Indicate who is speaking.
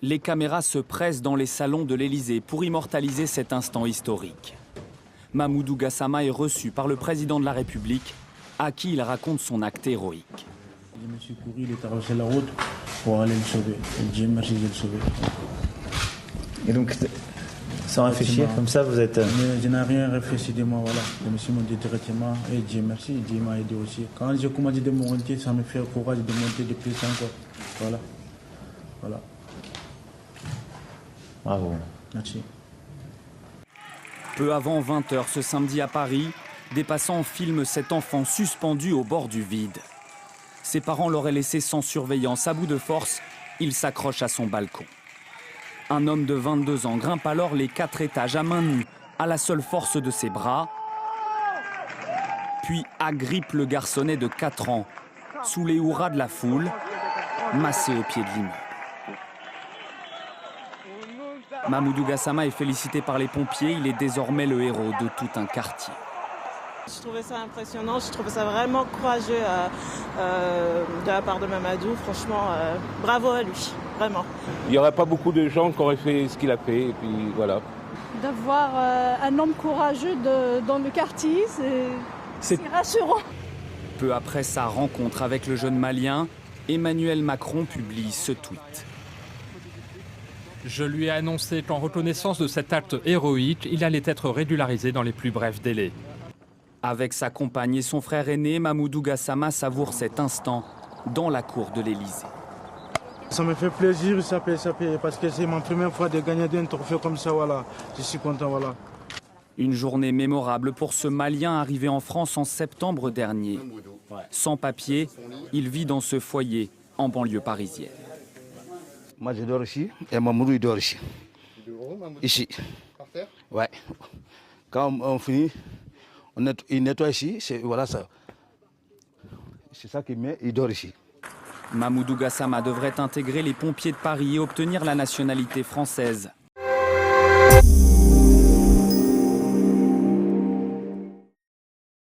Speaker 1: Les caméras se pressent dans les salons de l'Élysée pour immortaliser cet instant historique. Mamoudou Gassama est reçu par le président de la République, à qui il raconte son acte héroïque.
Speaker 2: Je me suis couru, il est traversé la route pour aller le sauver. Et Dieu merci de le sauver.
Speaker 3: Et donc, sans réfléchir, comme ça, vous êtes...
Speaker 2: Mais je n'ai rien réfléchi de moi, voilà. Je me suis monté directement et Dieu merci, Dieu m'a aidé aussi. Quand j'ai commencé de monter, ça me fait le courage de monter de plus encore. Voilà. Voilà.
Speaker 3: Bravo.
Speaker 2: Merci.
Speaker 1: Peu avant 20 h ce samedi à Paris, des passants filment cet enfant suspendu au bord du vide. Ses parents l'auraient laissé sans surveillance. À bout de force, il s'accroche à son balcon. Un homme de 22 ans grimpe alors les 4 étages à main nue, à la seule force de ses bras, puis agrippe le garçonnet de 4 ans, sous les hurrahs de la foule, massé au pied de l'immeuble. Mamoudou Gassama est félicité par les pompiers, il est désormais le héros de tout un quartier.
Speaker 4: Je trouvais ça impressionnant, je trouvais ça vraiment courageux de la part de Mamadou. Franchement, bravo à lui, vraiment.
Speaker 5: Il n'y aurait pas beaucoup de gens qui auraient fait ce qu'il a fait, et puis voilà.
Speaker 6: D'avoir un homme courageux dans le quartier, c'est rassurant.
Speaker 1: Peu après sa rencontre avec le jeune Malien, Emmanuel Macron publie ce tweet.
Speaker 7: Je lui ai annoncé qu'en reconnaissance de cet acte héroïque, il allait être régularisé dans les plus brefs délais.
Speaker 1: Avec sa compagne et son frère aîné, Mamoudou Gassama savoure cet instant dans la cour de l'Élysée.
Speaker 2: Ça me fait plaisir, ça paye, parce que c'est ma première fois de gagner un trophée comme ça, voilà. Je suis content, voilà.
Speaker 1: Une journée mémorable pour ce Malien arrivé en France en septembre dernier. Sans papier, il vit dans ce foyer en banlieue parisienne.
Speaker 8: Moi, je dors ici et Mamoudou, il dort ici. Ici. Par terre ? Ouais. Quand on finit, il nettoie ici, voilà ça. C'est ça qu'il met, il dort ici.
Speaker 1: Mamoudou Gassama devrait intégrer les pompiers de Paris et obtenir la nationalité française